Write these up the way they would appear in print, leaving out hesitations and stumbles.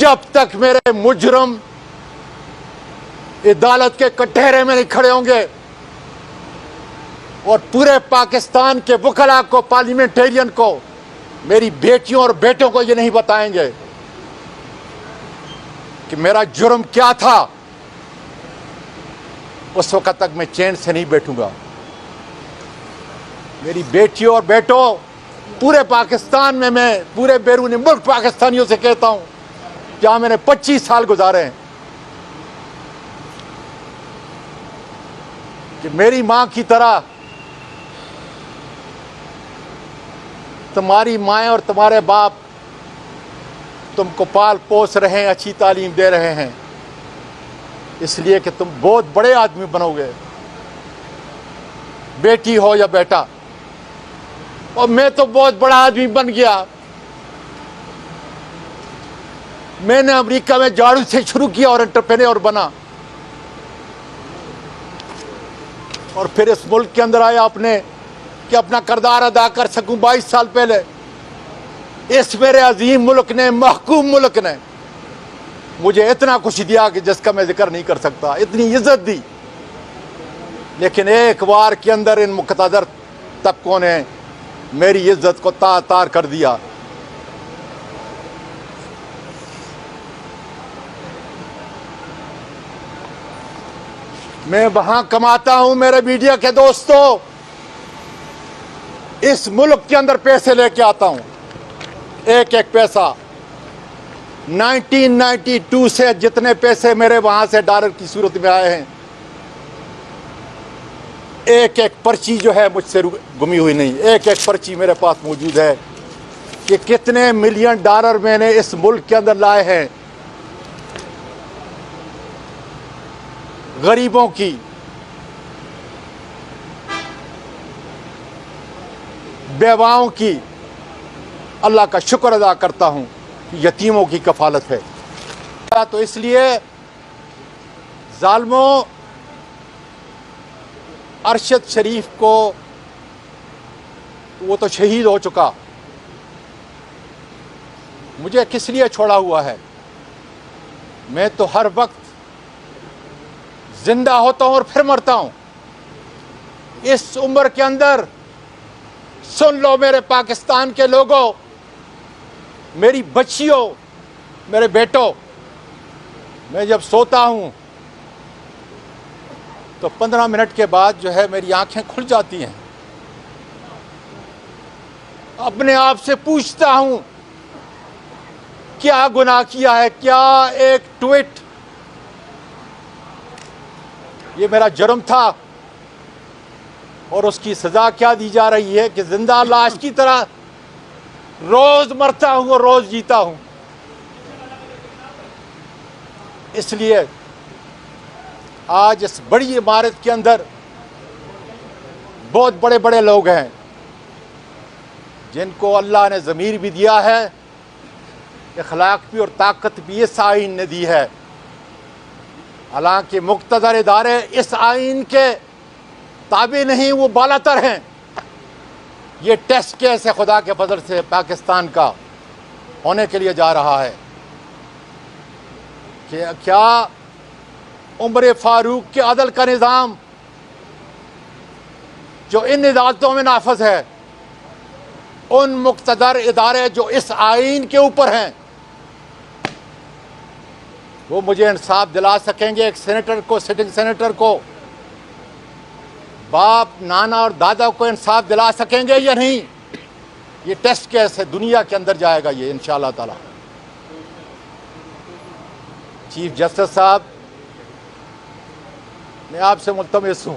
जब तक मेरे मुजरम अदालत के कटहरे में नहीं खड़े होंगे और पूरे पाकिस्तान के वकला को, पार्लियामेंटेरियन को, मेरी बेटियों और बेटों को ये नहीं बताएंगे कि मेरा जुर्म क्या था, उस वक्त तक मैं चैन से नहीं बैठूंगा। मेरी बेटियों और बेटों, पूरे पाकिस्तान में, मैं पूरे बैरूनी मुल्क पाकिस्तानियों से कहता हूं, जहां मैंने 25 साल गुजारे हैं, कि मेरी मां की तरह तुम्हारी माएँ और तुम्हारे बाप तुमको पाल पोस रहे हैं, अच्छी तालीम दे रहे हैं, इसलिए कि तुम बहुत बड़े आदमी बनोगे, बेटी हो या बेटा। और मैं तो बहुत बड़ा आदमी बन गया। मैंने अमेरिका में झाड़ू से शुरू किया और एंटरप्रेन्योर बना, और फिर इस मुल्क के अंदर आया अपने कि अपना किरदार अदा कर सकूं। 22 साल पहले इस मेरे अजीम मुल्क ने, महकूम मुल्क ने मुझे इतना कुछ दिया कि जिसका मैं जिक्र नहीं कर सकता, इतनी इज्जत दी। लेकिन एक बार के अंदर इन मुक़तदर तबकों ने मेरी इज्जत को तार कर दिया। मैं वहां कमाता हूं, मेरे मीडिया के दोस्तों, इस मुल्क के अंदर पैसे लेके आता हूं, एक एक पैसा। 1992 से जितने पैसे मेरे वहां से डॉलर की सूरत में आए हैं, एक एक पर्ची जो है मुझसे गुमी हुई नहीं, एक एक पर्ची मेरे पास मौजूद है कि कितने मिलियन डॉलर मैंने इस मुल्क के अंदर लाए हैं, गरीबों की, बेवाओं की। अल्लाह का शुक्र अदा करता हूं कि यतीमों की कफालत है। तो इसलिए जालिमों, अरशद शरीफ को, वो तो शहीद हो चुका, मुझे किस लिए छोड़ा हुआ है? मैं तो हर वक्त जिंदा होता हूं और फिर मरता हूं। इस उम्र के अंदर सुन लो मेरे पाकिस्तान के लोगों, मेरी बच्चियों, मेरे बेटों, मैं जब सोता हूं तो 15 मिनट के बाद जो है मेरी आंखें खुल जाती हैं। अपने आप से पूछता हूं क्या गुनाह किया है, क्या एक ट्वीट ये मेरा जुर्म था और उसकी सजा क्या दी जा रही है कि जिंदा लाश की तरह रोज मरता हूं और रोज जीता हूं। इसलिए आज इस बड़ी इमारत के अंदर बहुत बड़े बड़े लोग हैं जिनको अल्लाह ने ज़मीर भी दिया है, इखलाक भी और ताकत भी इस आइन ने दी है। हालांकि मुक़्तदर इदारे इस आइन के ताबे नहीं, वो बालातर हैं। ये टेस्ट केस है खुदा के फजल से पाकिस्तान का होने के लिए जा रहा है कि क्या उमर फारूक के अदल का निज़ाम जो इन अदालतों में नाफज है, उन मुक़्तदर इदारे जो इस आइन के ऊपर हैं, वो मुझे इंसाफ दिला सकेंगे? एक सेनेटर को, सिटिंग सेनेटर को, बाप, नाना और दादा को इंसाफ दिला सकेंगे या नहीं? ये टेस्ट केस है, दुनिया के अंदर जाएगा ये इंशाअल्लाह ताला। चीफ जस्टिस साहब, मैं आपसे मुल्तमिस हूं,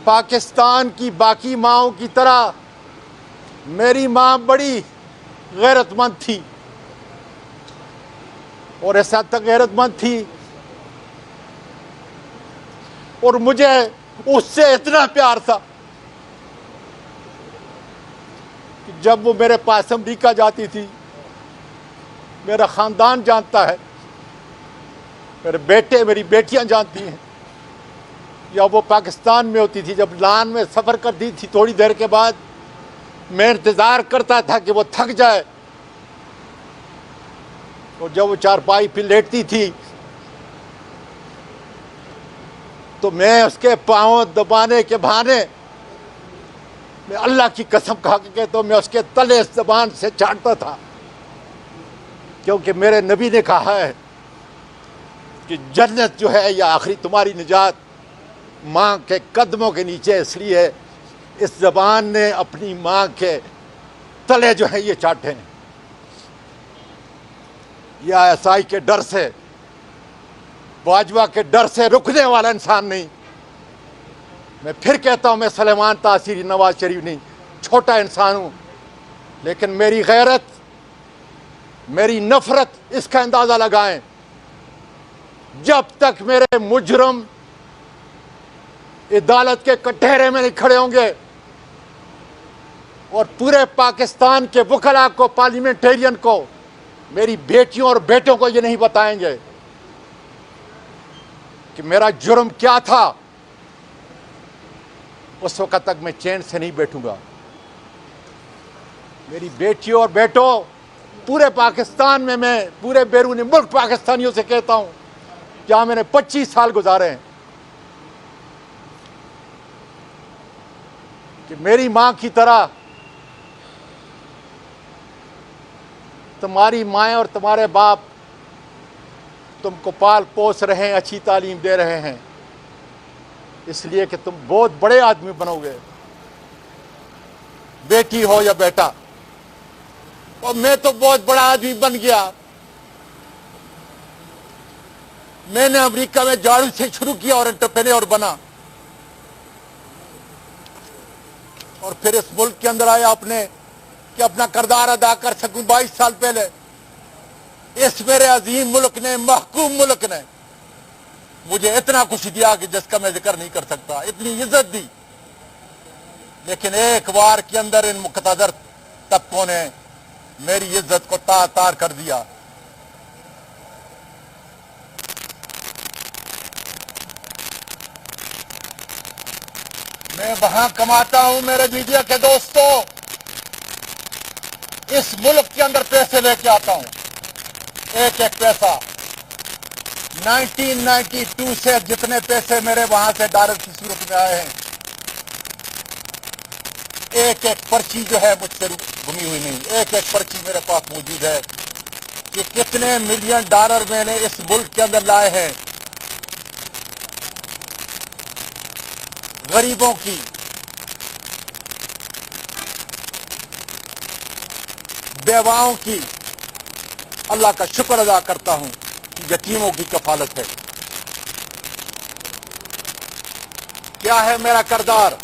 पाकिस्तान की बाकी माओं की तरह मेरी मां बड़ी गैरतमंद थी और इस हद तक गैरतमंद थी और मुझे उससे इतना प्यार था कि जब वो मेरे पास अमरीका जाती थी, मेरा ख़ानदान जानता है, मेरे बेटे, मेरी बेटियां जानती हैं, या वो पाकिस्तान में होती थी, जब लान में सफ़र करती थी, थोड़ी देर के बाद मैं इंतज़ार करता था कि वो थक जाए, और जब वो चारपाई पे लेटती थी तो मैं उसके पाँव दबाने के बहाने, मैं अल्लाह की कसम खा के कहता हूँ, मैं उसके तले ज़बान से चाटता था, क्योंकि मेरे नबी ने कहा है कि जन्नत जो है या आखिरी तुम्हारी निजात माँ के कदमों के नीचे, इसलिए इस ज़बान ने अपनी माँ के तले जो है ये चाटे हैं। या एसआई के डर से, बाजवा के डर से रुकने वाला इंसान नहीं। मैं फिर कहता हूँ, मैं सलेमान तासीरी नवाज शरीफ नहीं, छोटा इंसान हूँ, लेकिन मेरी गैरत, मेरी नफरत, इसका अंदाज़ा लगाएं। जब तक मेरे मुजरम अदालत के कटहरे में नहीं खड़े होंगे और पूरे पाकिस्तान के वकला को, पार्लियामेंटेरियन को, मेरी बेटियों और बेटों को ये नहीं बताएंगे कि मेरा जुर्म क्या था, उस वक्त तक मैं चैन से नहीं बैठूंगा। मेरी बेटियों और बेटों, पूरे पाकिस्तान में, मैं पूरे बैरूनी मुल्क पाकिस्तानियों से कहता हूं, जहां मैंने 25 साल गुजारे हैं, कि मेरी मां की तरह तुम्हारी माएँ और तुम्हारे बाप तुमको पाल पोस रहे हैं, अच्छी तालीम दे रहे हैं, इसलिए कि तुम बहुत बड़े आदमी बनोगे, बेटी हो या बेटा। और मैं तो बहुत बड़ा आदमी बन गया। मैंने अमेरिका में झाड़ू से शुरू किया और एंटरप्रेन्योर बना, और फिर इस मुल्क के अंदर आया अपने कि अपना किरदार अदा कर सकूं। 22 साल पहले इस मेरे अजीम मुल्क ने, महकूम मुल्क ने मुझे इतना कुछ दिया कि जिसका मैं जिक्र नहीं कर सकता, इतनी इज्जत दी, लेकिन एक बार के अंदर इन मुक़तदर तबकों ने मेरी इज्जत को तार तार कर दिया। मैं वहां कमाता हूं, मेरे मीडिया के दोस्तों, इस मुल्क के अंदर पैसे लेके आता हूं, एक एक पैसा। 1992 से जितने पैसे मेरे वहां से डॉलर की सूरत में आए हैं, एक एक पर्ची जो है मुझसे घुमी हुई नहीं, एक एक पर्ची मेरे पास मौजूद है कि कितने मिलियन डॉलर मैंने इस मुल्क के अंदर लाए हैं, गरीबों की, बेवाओं की। अल्लाह का शुक्र अदा करता हूं कि यतीमों की कफालत है। क्या है मेरा किरदार?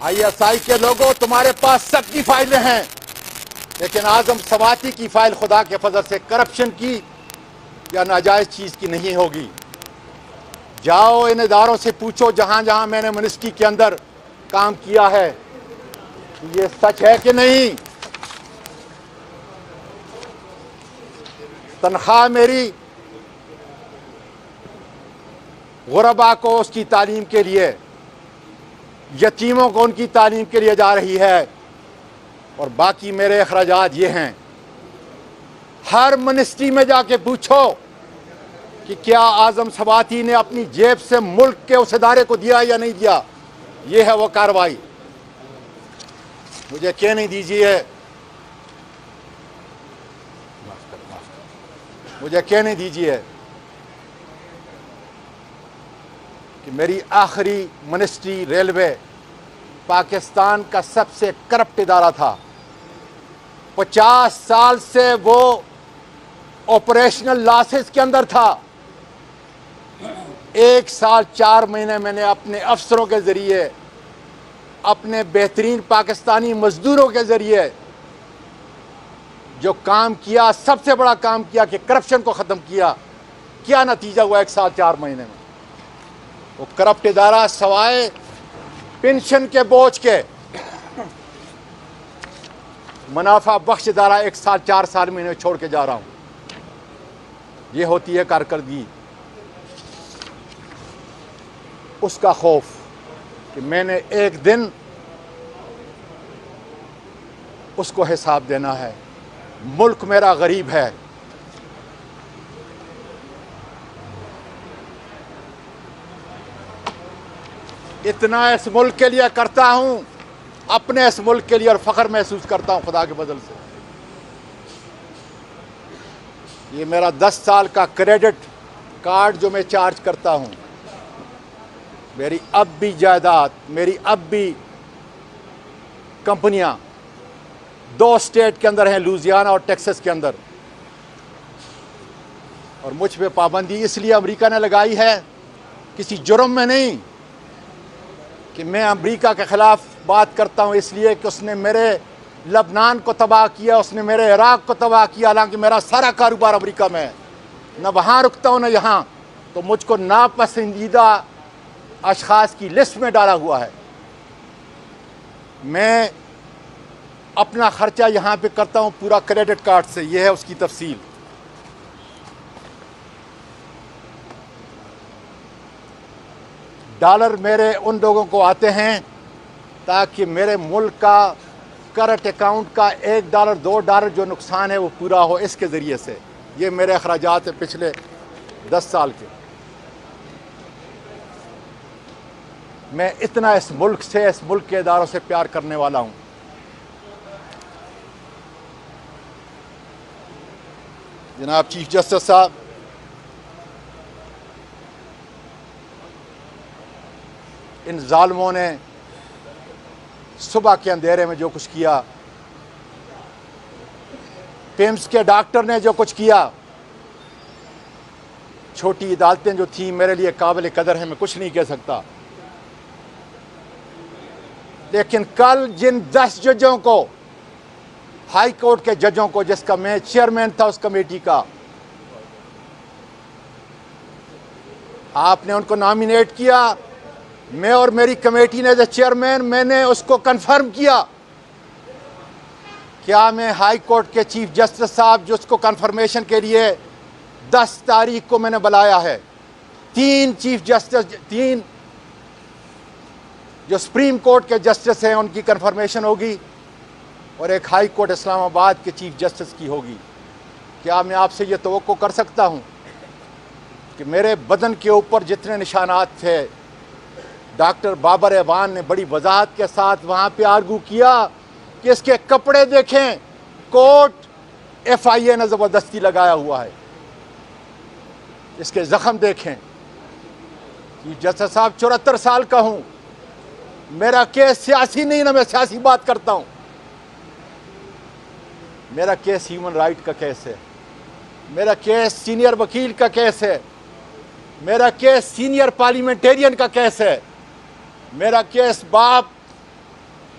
ISI के लोगों, तुम्हारे पास सबकी फाइलें हैं, लेकिन आजम सवाती की फाइल खुदा के फजल से करप्शन की या नाजायज चीज की नहीं होगी। जाओ इन इदारों से पूछो जहां जहां मैंने मिनिस्ट्री के अंदर काम किया है, ये सच है कि नहीं। तनख्वाह मेरी गुरबा को उसकी तालीम के लिए, यतीमों को उनकी तालीम के लिए जा रही है, और बाकी मेरे अखराजात ये हैं। हर मिनिस्ट्री में जाके पूछो कि क्या आजम सवाती ने अपनी जेब से मुल्क के उस इदारे को दिया या नहीं दिया। ये है वो कार्रवाई। मुझे कहने दीजिए, मुझे कहने दीजिए कि मेरी आखिरी मिनिस्ट्री रेलवे पाकिस्तान का सबसे करप्ट इदारा था। 50 साल से वो ऑपरेशनल लॉसेस के अंदर था। 1 साल 4 महीने मैंने अपने अफसरों के जरिए, अपने बेहतरीन पाकिस्तानी मजदूरों के जरिए जो काम किया, सबसे बड़ा काम किया कि करप्शन को ख़त्म किया। क्या नतीजा हुआ 1 साल 4 महीने में? वो करप्ट इदारा सवाए पेंशन के बोझ के, मुनाफा बख्श इदारा 1 साल 4 साल महीने छोड़ के जा रहा हूं। ये होती है कारकर्दगी। उसका खौफ कि मैंने एक दिन उसको हिसाब देना है। मुल्क मेरा गरीब है, इतना इस मुल्क के लिए करता हूं, अपने इस मुल्क के लिए, और फ़ख्र महसूस करता हूं खुदा के बदल से। ये मेरा 10 साल का क्रेडिट कार्ड जो मैं चार्ज करता हूं, मेरी अब भी जायदाद, मेरी अब भी कंपनियां 2 स्टेट के अंदर हैं, लुजियाना और टेक्सास के अंदर, और मुझ पे पाबंदी इसलिए अमेरिका ने लगाई है, किसी जुर्म में नहीं कि मैं अमेरिका के ख़िलाफ़ बात करता हूँ, इसलिए कि उसने मेरे लबनान को तबाह किया, उसने मेरे इराक़ को तबाह किया, हालांकि मेरा सारा कारोबार अमेरिका में है, न वहाँ रुकता हूँ न यहाँ। तो मुझको नापसंदीदा अशख़ास की लिस्ट में डाला हुआ है। मैं अपना ख़र्चा यहाँ पे करता हूँ पूरा क्रेडिट कार्ड से, यह है उसकी तफसील। डॉलर मेरे उन लोगों को आते हैं ताकि मेरे मुल्क का करंट अकाउंट का $1 $2 जो नुकसान है वो पूरा हो, इसके ज़रिए से। ये मेरे अखराजात हैं पिछले 10 साल के। मैं इतना इस मुल्क से, इस मुल्क के इदारों से प्यार करने वाला हूँ। जनाब चीफ जस्टिस साहब, इन जालिमों ने सुबह के अंधेरे में जो कुछ किया, पिम्स के डॉक्टर ने जो कुछ किया, छोटी अदालतें जो थी मेरे लिए काबिल कदर है, मैं कुछ नहीं कह सकता। लेकिन कल जिन 10 जजों को, हाई कोर्ट के जजों को, जिसका मैं चेयरमैन था उस कमेटी का, आपने उनको नॉमिनेट किया, मैं और मेरी कमेटी ने एज चेयरमैन मैंने उसको कंफर्म किया। क्या मैं हाई कोर्ट के चीफ जस्टिस साहब, जो उसको कंफर्मेशन के लिए 10 तारीख को मैंने बुलाया है, 3 चीफ जस्टिस, 3 जो सुप्रीम कोर्ट के जस्टिस हैं उनकी कंफर्मेशन होगी, और एक हाई कोर्ट इस्लामाबाद के चीफ जस्टिस की होगी। क्या मैं आपसे ये तवक्को कर सकता हूँ कि मेरे बदन के ऊपर जितने निशानात थे, डॉक्टर बाबर एवान ने बड़ी वजाहत के साथ वहाँ पे आर्गू किया कि इसके कपड़े देखें, कोट FIA ने ज़बरदस्ती लगाया हुआ है, इसके ज़ख्म देखें। चीफ जस्टिस साहब 74 साल का हूँ, मेरा केस सियासी नहीं, ना मैं सियासी बात करता हूँ, मेरा केस ह्यूमन राइट का केस है, मेरा केस सीनियर वकील का केस है, मेरा केस सीनियर पार्लियामेंटेरियन का केस है, मेरा केस बाप,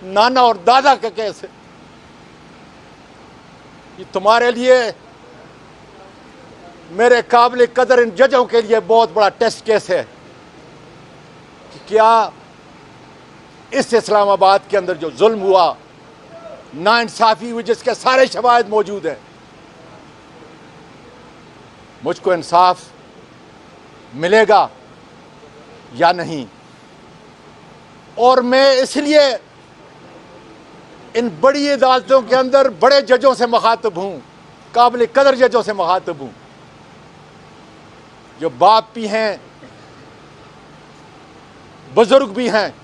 नाना और दादा का केस है। ये तुम्हारे लिए, मेरे काबिल कदर इन जजों के लिए बहुत बड़ा टेस्ट केस है कि क्या इस इस्लामाबाद के अंदर जो जुल्म हुआ, नाइंसाफ़ी हुई, जिसके सारे शवाहिद मौजूद हैं, मुझको इंसाफ मिलेगा या नहीं। और मैं इसलिए इन बड़ी अदालतों के अंदर बड़े जजों से मुखातिब हूँ, काबिल कदर जजों से मुखातिब हूँ, जो बाप भी हैं, बुजुर्ग भी हैं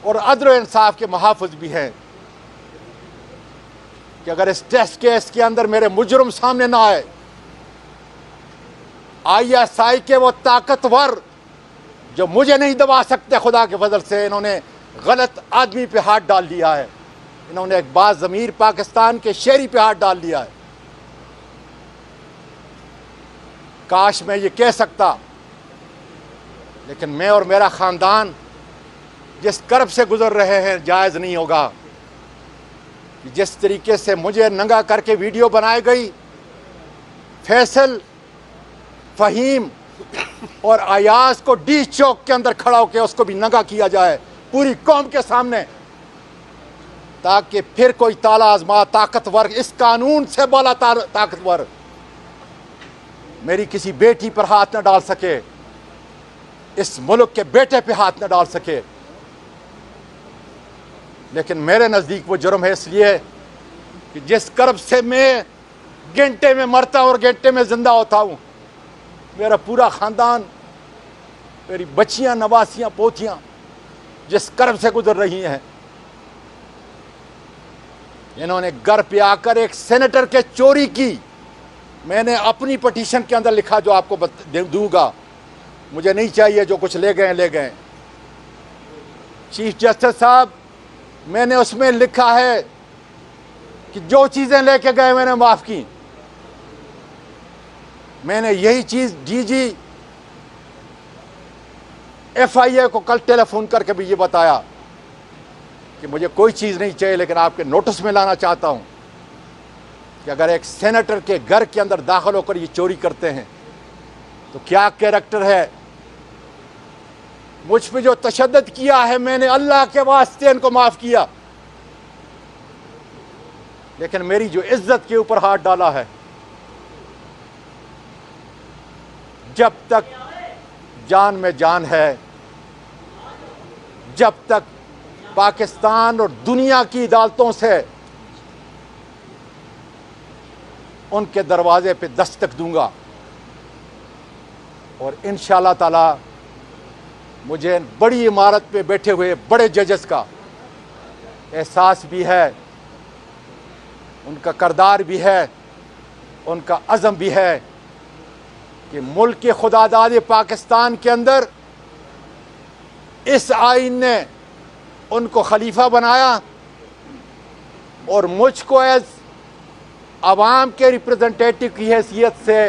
और अदल इंसाफ के मुहाफ़िज़ भी हैं, कि अगर इस टेस्ट केस के अंदर मेरे मुजरिम सामने ना आए, ISI के वो ताकतवर जो मुझे नहीं दबा सकते, खुदा के फजल से इन्होंने गलत आदमी पे हाथ डाल दिया है, इन्होंने एक बाज़मीर पाकिस्तान के शेरी पे हाथ डाल दिया है। काश मैं ये कह सकता, लेकिन मैं और मेरा ख़ानदान जिस कर्ब से गुजर रहे हैं, जायज़ नहीं होगा कि जिस तरीके से मुझे नंगा करके वीडियो बनाई गई, फैसल, फ़हीम और अयाज को डी चौक के अंदर खड़ा होकर उसको भी नंगा किया जाए पूरी कौम के सामने, ताकि फिर कोई ताला आजमा ताकतवर, इस कानून से बोला ताकतवर, मेरी किसी बेटी पर हाथ न डाल सके, इस मुल्क के बेटे पे हाथ न डाल सके। लेकिन मेरे नज़दीक वो जुर्म है इसलिए कि जिस कर्ब से मैं घंटे में मरता हूँ और घंटे में ज़िंदा होता हूँ, मेरा पूरा ख़ानदान, मेरी बच्चियाँ, नवासियाँ, पोतियाँ जिस कर्ब से गुजर रही हैं। इन्होंने घर पे आकर एक सेनेटर के चोरी की। मैंने अपनी पटिशन के अंदर लिखा, जो आपको दूंगा, मुझे नहीं चाहिए, जो कुछ ले गए ले गए। चीफ जस्टिस साहब, मैंने उसमें लिखा है कि जो चीज़ें लेके गए मैंने माफ़ की। मैंने यही चीज़ डीजी FIA को कल टेलीफोन करके भी ये बताया कि मुझे कोई चीज़ नहीं चाहिए, लेकिन आपके नोटिस में लाना चाहता हूं कि अगर एक सेनेटर के घर के अंदर दाखिल होकर ये चोरी करते हैं तो क्या कैरेक्टर है। मुझ पे जो तशद्दुद किया है, मैंने अल्लाह के वास्ते इनको माफ़ किया, लेकिन मेरी जो इज्जत के ऊपर हाथ डाला है, जब तक जान में जान है, जब तक पाकिस्तान और दुनिया की अदालतों से उनके दरवाजे पे दस्तक दूंगा। और इंशाअल्लाह ताला मुझे बड़ी इमारत पे बैठे हुए बड़े जजेस का एहसास भी है, उनका किरदार भी है, उनका अज़म भी है कि मुल्क के खुदादाद पाकिस्तान के अंदर इस आइन ने उनको खलीफा बनाया और मुझको एज अवाम के रिप्रेजेंटेटिव की हैसियत से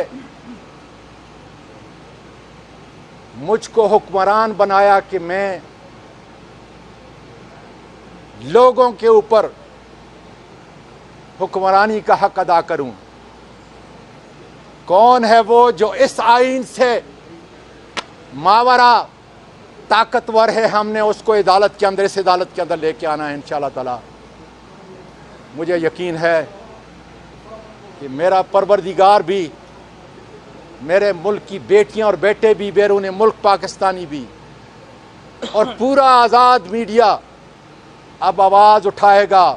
मुझको हुक्मरान बनाया कि मैं लोगों के ऊपर हुक्मरानी का हक अदा करूं। कौन है वो जो इस आइन से मावरा ताकतवर है, हमने उसको अदालत के अंदर, इस अदालत के अंदर लेके आना है इंशाअल्लाह ताला। मुझे यकीन है कि मेरा परवरदिगार भी, मेरे मुल्क की बेटियां और बेटे भी, बैरून मुल्क पाकिस्तानी भी, और पूरा आज़ाद मीडिया अब आवाज़ उठाएगा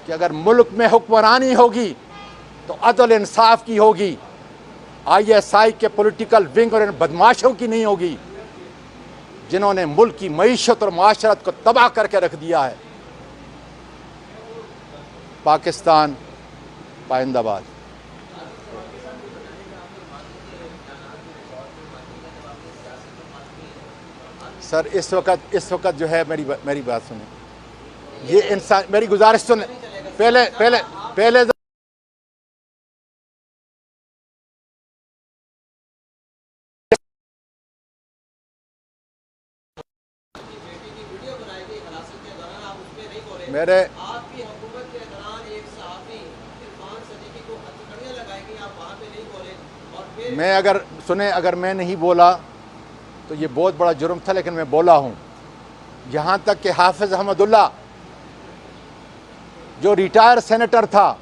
कि अगर मुल्क में हुक्मरानी होगी तो अदल इंसाफ की होगी, ISI के पॉलिटिकल विंग और इन बदमाशों की नहीं होगी जिन्होंने मुल्क की मईशत और माशरत को तबाह करके रख दिया है। पाकिस्तान पाइंदाबाद। सर इस वक्त जो है, मेरी बात सुने, ये इंसान, मेरी गुजारिश सुने, पहले मेरे आपकी हुकूमत के दौरान एक सहाफ़ी इरफान सदीकी को हथकड़ियां लगाई गई, आप वहाँ पे नहीं बोले, और फिर मैं अगर मैं नहीं बोला तो ये बहुत बड़ा जुर्म था, लेकिन मैं बोला हूँ। यहाँ तक कि हाफिज़ अहमदुल्ला जो रिटायर सेनेटर था,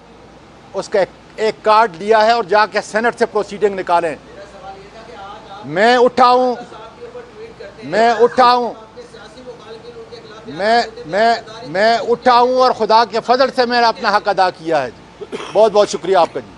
उसका एक कार्ड लिया है और जाके सेनेट से प्रोसीडिंग निकालें। मेरा सवाल ये था कि आज आप मैं उठाऊँ साहब के ऊपर ट्वीट करते हैं, मैं उठाऊँ आपके सियासी मुखालिफिन उनके खिलाफ मैं उठाऊँ और खुदा के फजल से मैंने अपना हक अदा किया है। बहुत बहुत शुक्रिया आपका जी।